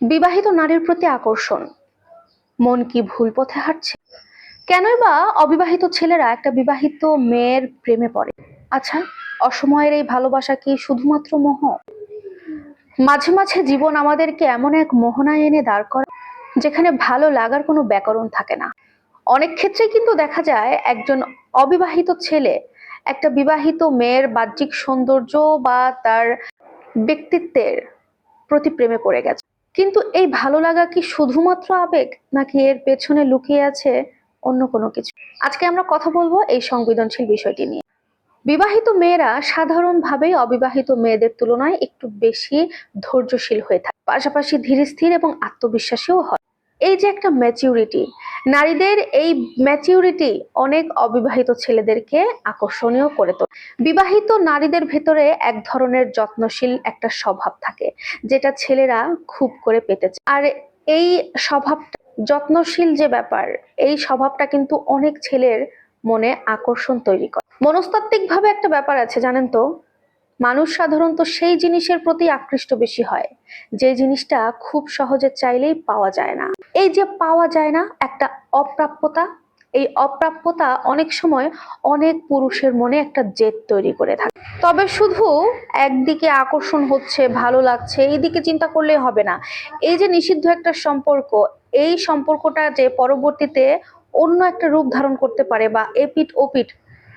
বিবাহিত নারীর প্রতি আকর্ষণ, মন কি ভুল পথে হাঁটছে? কেনই বা অবিবাহিত ছেলেরা একটা বিবাহিত মেয়ের প্রেমে পড়ে? আচ্ছা, অসময়ের এই ভালোবাসা কি শুধুমাত্র মোহ? মাঝে মাঝে জীবন আমাদেরকে এমন এক মোহনায় এনে দাঁড় করে যেখানে ভালো লাগার কোনো ব্যাকরণ থাকে না। অনেক ক্ষেত্রে কিন্তু দেখা যায় একজন অবিবাহিত ছেলে একটা বিবাহিত মেয়ের বাহ্যিক সৌন্দর্য বা তার ব্যক্তিত্বের প্রতি প্রেমে পড়ে গেছে। কিন্তু এই ভালো লাগা কি শুধুমাত্র আবেগ, নাকি এর পেছনে লুকিয়ে আছে অন্য কোনো কিছু? আজকে আমরা কথা বলবো এই সংবেদনশীল বিষয়টি নিয়ে। বিবাহিত মেয়েরা সাধারণভাবেই অবিবাহিত মেয়েদের তুলনায় একটু বেশি ধৈর্যশীল হয়ে থাকে, পাশাপাশি ধীরস্থির এবং আত্মবিশ্বাসীও হয়। এই যে একটা ম্যাচিউরিটি, নারীদের এই ম্যাচিউরিটি অনেক অবিবাহিত ছেলেদেরকে আকর্ষণীয় করে তোলে। বিবাহিত নারীদের ভেতরে এক ধরনের যত্নশীল একটা স্বভাব থাকে, যেটা ছেলেরা খুব করে পেতে চায়। আর এই স্বভাবটা, যত্নশীল যে ব্যাপার, এই স্বভাবটা কিন্তু অনেক ছেলের মনে আকর্ষণ তৈরি করে। মনস্তাত্ত্বিক ভাবে একটা ব্যাপার আছে, জানেন তো? মানুষ সাধারণত সেই জিনিসের প্রতি আকৃষ্ট বেশি হয় যে জিনিসটা খুব সহজে চাইলেই পাওয়া যায় না। এই যে পাওয়া যায় না, একটা অপ্রাপ্যতা, এই অপ্রাপ্যতা অনেক সময় অনেক পুরুষের মনে একটা জেদ তৈরি করে থাকে। তবে শুধু একদিকে আকর্ষণ হচ্ছে, ভালো লাগছে, এই দিকে চিন্তা করলেই হবে না। এই যে নিষিদ্ধ একটা সম্পর্ক, এই সম্পর্কটা যে পরবর্তীতে অন্য একটা রূপ ধারণ করতে পারে, বা এপিঠ ওপিঠ,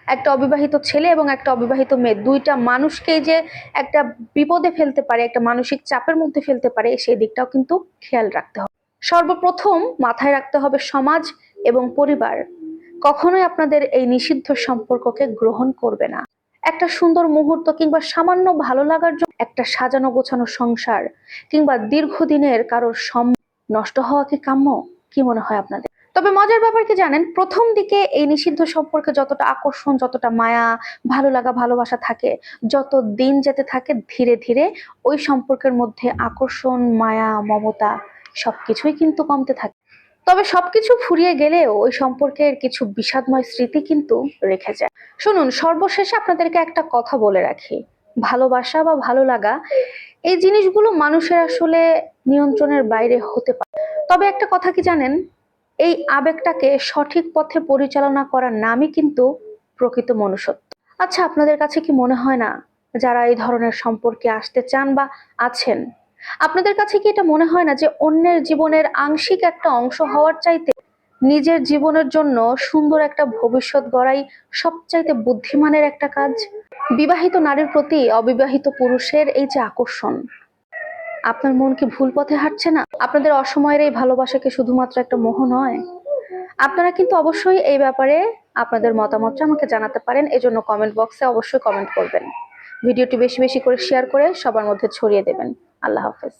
একটা অবিবাহিত ছেলে এবং একটা অবিবাহিত মেয়ে, দুইটা মানুষকে যে একটা বিপদে ফেলতে পারে, একটা মানসিক চাপের মধ্যে ফেলতে পারে, সেই দিকটাও কিন্তু খেয়াল রাখতে হবে। সর্বপ্রথম মাথায় রাখতে হবে সমাজ এবং পরিবার কখনোই আপনাদের এই নিষিদ্ধ সম্পর্ককে গ্রহণ করবে না। একটা সুন্দর মুহূর্ত কিংবা সামান্য ভালো লাগার জন্য একটা সাজানো গোছানো সংসার কিংবা দীর্ঘদিনের কারোর নষ্ট হওয়া কি কাম্য? কি মনে হয় আপনাদের? তবে মজার ব্যাপার কি জানেন, প্রথম দিকে এই নিষিদ্ধ সম্পর্কে যতটা আকর্ষণ, যতটা মায়া, ভালো লাগা, ভালোবাসা থাকে, যত দিন যেতে থাকে ধীরে ধীরে ওই সম্পর্কের মধ্যে আকর্ষণ, মায়া, মমতা সবকিছুই কিন্তু কমতে থাকে। তবে সবকিছু ফুরিয়ে গেলেও ওই সম্পর্কের কিছু বিষাদময় স্মৃতি কিন্তু রেখে যায়। শুনুন, সর্বশেষে আপনাদেরকে একটা কথা বলে রাখি, ভালোবাসা বা ভালো লাগা এই জিনিসগুলো মানুষের আসলে নিয়ন্ত্রণের বাইরে হতে পারে। তবে একটা কথা কি জানেন, এই আবেগটাকে সঠিক পথে পরিচালনা করার নামই কিন্তু প্রকৃত মনুষ্যত্ব। আচ্ছা, আপনাদের কাছে কি মনে হয় না, যারা এই ধরনের সম্পর্কে আসতে চান বা আছেন, আপনাদের কাছে কি এটা মনে হয় না যে অন্যের জীবনের আংশিক একটা অংশ হওয়ার চাইতে নিজের জীবনের জন্য সুন্দর একটা ভবিষ্যৎ গড়াই সবচাইতে বুদ্ধিমানের একটা কাজ? বিবাহিত নারীর প্রতি অবিবাহিত পুরুষের এই যে আকর্ষণ, আপনার মন কি ভুল পথে হাঁটছে না? আপনাদের অসময়ের এই ভালোবাসা কি শুধুমাত্র একটা মোহ নয়? আপনারা কিন্তু অবশ্যই এই ব্যাপারে আপনাদের মতামতটা আমাকে জানাতে পারেন, এজন্য কমেন্ট বক্সে অবশ্যই কমেন্ট করবেন। ভিডিওটি বেশি বেশি করে শেয়ার করে সবার মধ্যে ছড়িয়ে দেবেন। আল্লাহ হাফেজ।